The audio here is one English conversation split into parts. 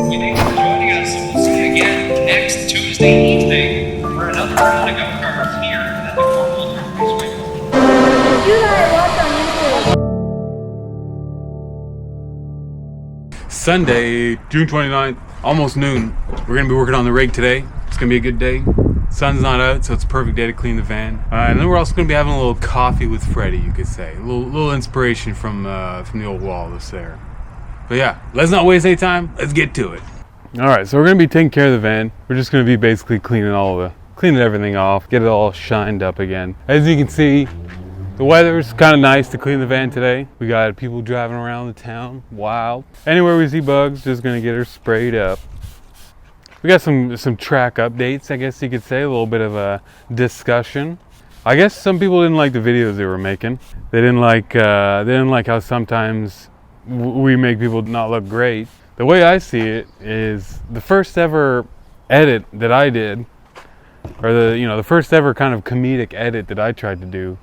Thanks for joining us. We'll see you again next Tuesday evening for another round of go-karts here at the Cornwall Speedway. Sunday, June 29th, almost noon. We're going to be working on the rig today. It's going to be a good day. Sun's not out, so it's a perfect day to clean the van. And then we're also going to be having a little coffee with Freddie, you could say. A little inspiration from the old Wallace there. But yeah, let's not waste any time. Let's get to it. All right, so we're going to be taking care of the van. We're just going to be basically cleaning everything off, get it all shined up again. As you can see, the weather's kind of nice to clean the van today. We got people driving around the town, wild. Anywhere we see bugs, just going to get her sprayed up. We got some track updates, I guess you could say, a little bit of a discussion. I guess some people didn't like the videos they were making. They didn't like how sometimes we make people not look great. The way I see it is the first ever edit that I did, or the first ever kind of comedic edit that I tried to do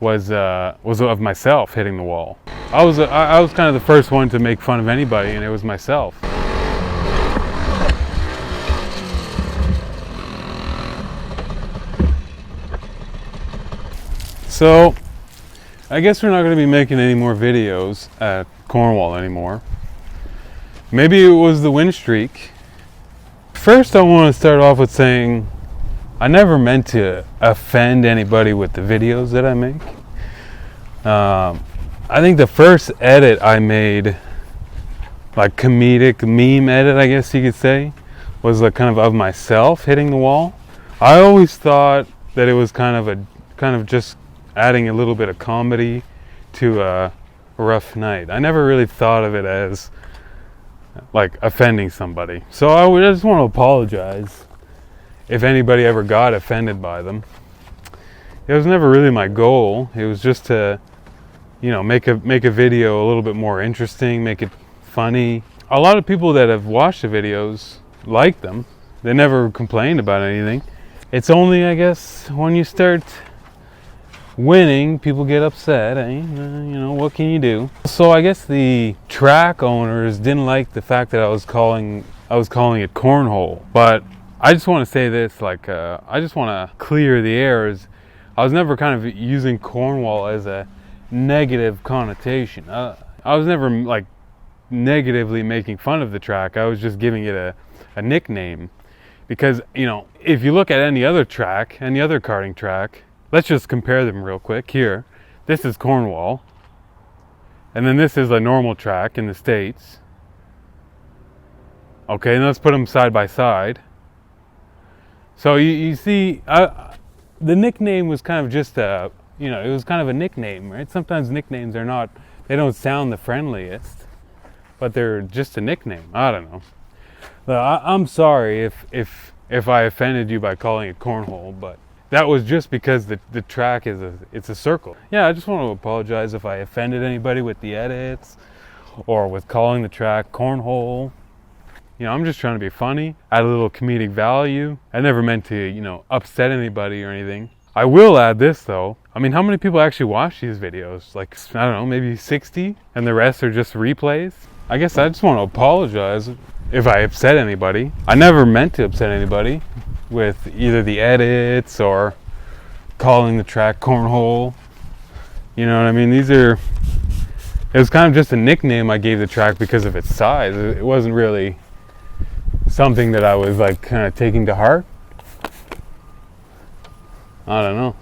was of myself hitting the wall. I was kind of the first one to make fun of anybody, and it was myself. So I guess we're not going to be making any more videos at Cornwall anymore. Maybe it was the win streak. First, I want to start off with saying I never meant to offend anybody with the videos that I make. I think the first edit I made, like comedic meme edit, I guess you could say, was like kind of myself hitting the wall. I always thought that it was kind of just adding a little bit of comedy to a rough night. I never really thought of it as like offending somebody. So I just want to apologize if anybody ever got offended by them. It was never really my goal. It was just to, make a video a little bit more interesting, make it funny. A lot of people that have watched the videos like them. They never complained about anything. It's only, I guess, when you start winning, people get upset, what can you do? So I guess the track owners didn't like the fact that I was calling it cornhole. But I just want to say this, I just want to clear the air. I was never kind of using Cornwall as a negative connotation. I was never like negatively making fun of the track. I was just giving it a nickname. Because, if you look at any other track, any other karting track, let's just compare them real quick. Here, this is Cornwall, and then this is a normal track in the States. Okay, and let's put them side by side. So you see, the nickname was kind of just it was kind of a nickname, right? Sometimes nicknames they don't sound the friendliest, but they're just a nickname. I don't know. I'm sorry if I offended you by calling it cornhole, but that was just because the track it's a circle. Yeah, I just want to apologize if I offended anybody with the edits or with calling the track cornhole. I'm just trying to be funny, add a little comedic value. I never meant to, upset anybody or anything. I will add this though. I mean, how many people actually watch these videos? Like, I don't know, maybe 60, and the rest are just replays? I guess I just want to apologize if I upset anybody. I never meant to upset anybody with either the edits or calling the track cornhole. You know what I mean? It was kind of just a nickname I gave the track because of its size. It wasn't really something that I was like kind of taking to heart. I don't know.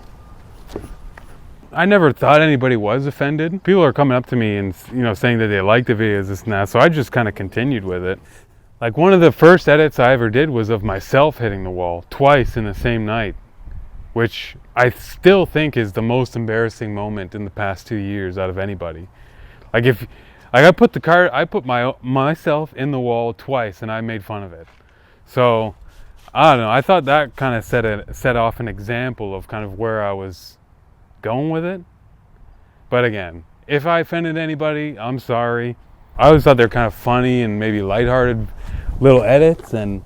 I never thought anybody was offended. People are coming up to me and, you know, saying that they like the videos, this and that, so I just kind of continued with it. Like, one of the first edits I ever did was of myself hitting the wall twice in the same night, which I still think is the most embarrassing moment in the past 2 years out of anybody. Like, I put myself in the wall twice and I made fun of it. So I don't know. I thought that kind of set off an example of kind of where I was going with it. But again, if I offended anybody, I'm sorry. I always thought they're kind of funny and maybe lighthearted little edits, and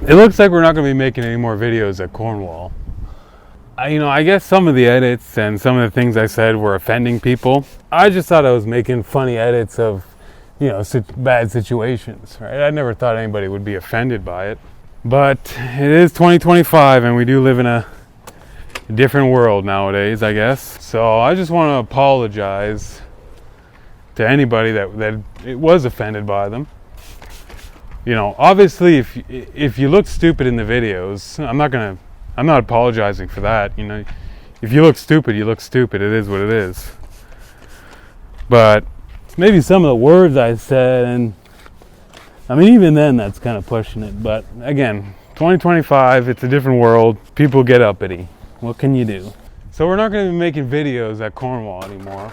it looks like we're not going to be making any more videos at Cornwall. I guess some of the edits and some of the things I said were offending people. I just thought I was making funny edits of, bad situations, right? I never thought anybody would be offended by it. But it is 2025 and we do live in a different world nowadays, I guess. So I just want to apologize to anybody that it was offended by them. Obviously if you look stupid in the videos, I'm not apologizing for that. If you look stupid, you look stupid. It is what it is. But maybe some of the words I said, and even then that's kind of pushing it. But again, 2025, it's a different world. People get uppity. What can you do? So we're not going to be making videos at Cornwall anymore.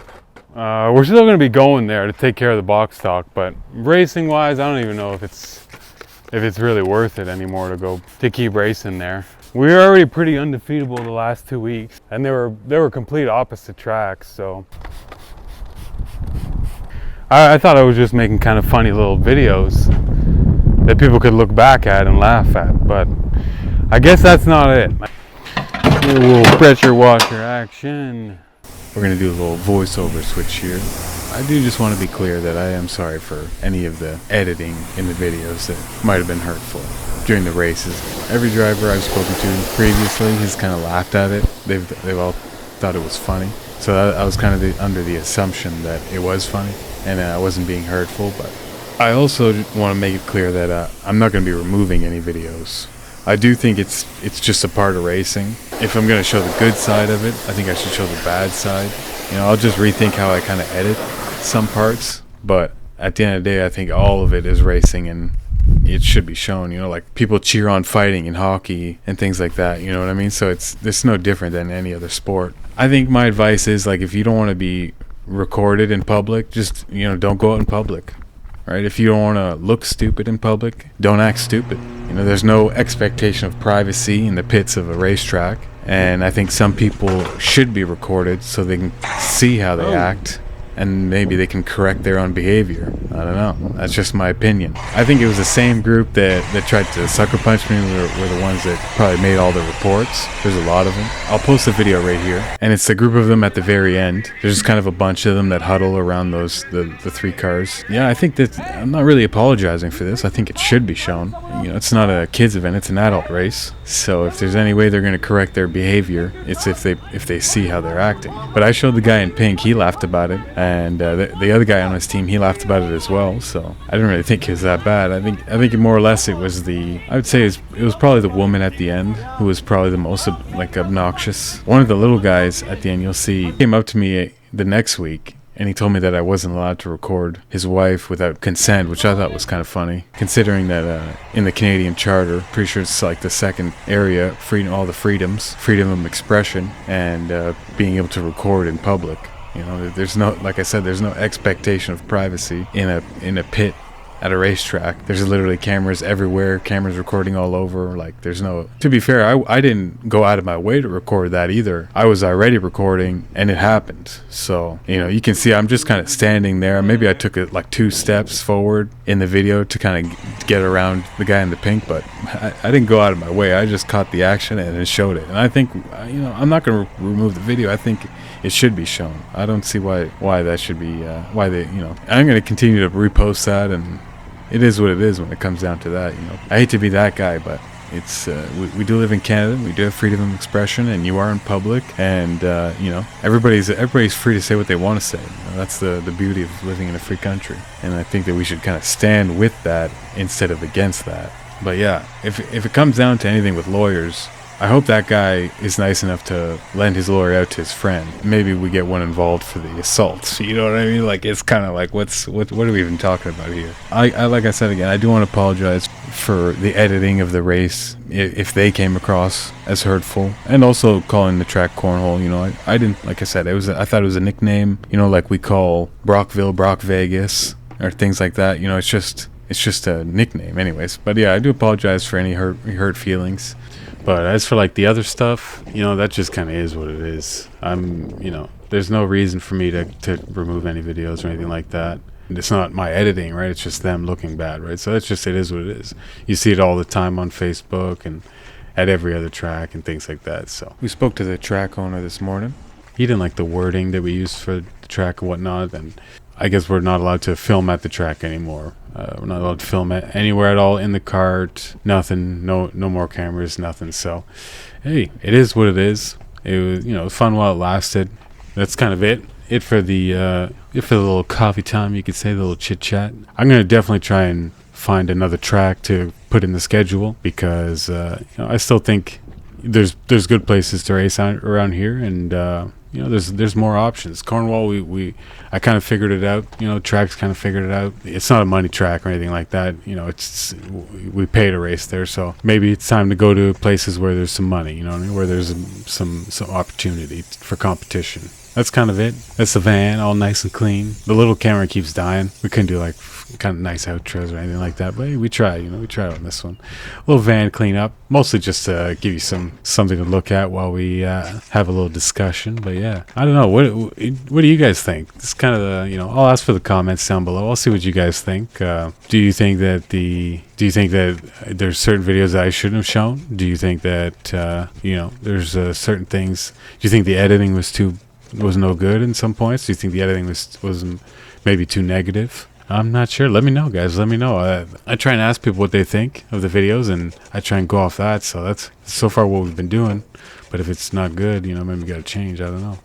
We're still going to be going there to take care of the box stock, but racing wise, I don't even know if it's really worth it anymore to keep racing there. We were already pretty undefeatable the last 2 weeks, and they were complete opposite tracks. So I thought I was just making kind of funny little videos that people could look back at and laugh at, but I guess that's not it. A little pressure washer action. We're going to do a little voiceover switch here. I do just want to be clear that I am sorry for any of the editing in the videos that might have been hurtful during the races. Every driver I've spoken to previously has kind of laughed at it. They've all thought it was funny. So I was kind of under the assumption that it was funny and I wasn't being hurtful. But I also want to make it clear that I'm not going to be removing any videos. I do think it's just a part of racing. If I'm going to show the good side of it, I think I should show the bad side. I'll just rethink how I kind of edit some parts, but at the end of the day, I think all of it is racing and it should be shown. Like people cheer on fighting in hockey and things like that, you know what I mean? So it's no different than any other sport. I think my advice is, like, if you don't want to be recorded in public, just don't go out in public, right? If you don't want to look stupid in public, don't act stupid. There's no expectation of privacy in the pits of a racetrack, and I think some people should be recorded so they can see how they act, and maybe they can correct their own behavior. I don't know. That's just my opinion. I think it was the same group that tried to sucker punch me were the ones that probably made all the reports. There's a lot of them. I'll post a video right here, and it's the group of them at the very end. There's just kind of a bunch of them that huddle around the 3 cars. Yeah, I think that I'm not really apologizing for this. I think it should be shown. It's not a kids event, it's an adult race. So if there's any way they're going to correct their behavior, it's if they see how they're acting. But I showed the guy in pink, he laughed about it, and the other guy on his team, he laughed about it as well. So I didn't really think it was that bad. I think more or less it was I would say it was probably the woman at the end who was probably the most obnoxious. One of the little guys at the end, you'll see, came up to me the next week and he told me that I wasn't allowed to record his wife without consent, which I thought was kind of funny, considering that in the Canadian Charter, pretty sure it's like the second area, all the freedoms, freedom of expression, and being able to record in public. There's no, like I said, there's no expectation of privacy in a pit at a racetrack. There's literally cameras everywhere, cameras recording all over. Like, there's no, to be fair, I didn't go out of my way to record that either. I was already recording and it happened. So, you can see I'm just kind of standing there. Maybe I took it like 2 steps forward in the video to kind of get around the guy in the pink, but I didn't go out of my way. I just caught the action and then showed it. And I think, I'm not going to remove the video. I think it should be shown. I don't see why that should be, why they, I'm going to continue to repost that, and it is what it is when it comes down to that. I hate to be that guy, but it's we do live in Canada. We do have freedom of expression, and you are in public, and everybody's free to say what they want to say. That's the beauty of living in a free country, and I think that we should kind of stand with that instead of against that. But yeah, if it comes down to anything with lawyers, I hope that guy is nice enough to lend his lorry out to his friend. Maybe we get one involved for the assaults. You know what I mean? Like, it's kind of like, what are we even talking about here? I like I said again, I do want to apologize for the editing of the race if they came across as hurtful, and also calling the track Cornwall. You know, I didn't, like I said, I thought it was a nickname. You know, like we call Brockville Brock Vegas or things like that. You know, it's just a nickname, anyways. But yeah, I do apologize for any hurt feelings. But as for like the other stuff, you know, that just kind of is what it is. You know, there's no reason for me to remove any videos or anything like that. It's not my editing, right? It's just them looking bad, right? So it is what it is. You see it all the time on Facebook and at every other track and things like that. So we spoke to the track owner this morning. He didn't like the wording that we used for the track and whatnot, and I guess we're not allowed to film at the track anymore. We're not allowed to film it anywhere at all in the cart. Nothing. No more cameras. Nothing. So, hey, it is what it is. It was, you know, fun while it lasted. That's kind of it. It for the little coffee time, you could say, the little chit chat. I'm gonna definitely try and find another track to put in the schedule because you know, I still think there's good places to race around here, and you know, there's more options. Cornwall, I kind of figured it out. You know, tracks kind of figured it out. It's not a money track or anything like that. You know, we pay to race there, so maybe it's time to go to places where there's some money. You know what I mean? Where there's some opportunity for competition. That's kind of it. That's the van, all nice and clean. The little camera keeps dying. We couldn't do like kind of nice outros or anything like that, but hey, we tried. You know, we tried on this one. Little van cleanup, mostly just to give you something to look at while we have a little discussion. But yeah, I don't know. What do you guys think? This kind of you know, I'll ask for the comments down below. I'll see what you guys think. Do you think that there's certain videos that I shouldn't have shown? Do you think that you know, there's certain things? Do you think the editing was no good in some points? Do you think the editing was maybe too negative? I'm not sure. Let me know, guys. Let me know. I try and ask people what they think of the videos, and I try and go off that. So that's so far what we've been doing. But if it's not good, you know, maybe we got to change. I don't know.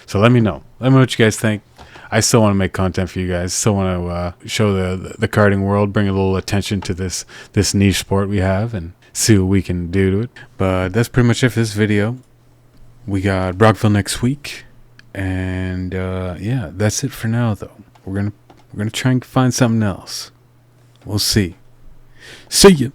So let me know. Let me know what you guys think. I still want to make content for you guys. Still want to show the karting world, bring a little attention to this niche sport we have, and see what we can do to it. But that's pretty much it for this video. We got Brockville next week. And yeah, that's it for now, though. We're gonna try and find something else. We'll see. See ya.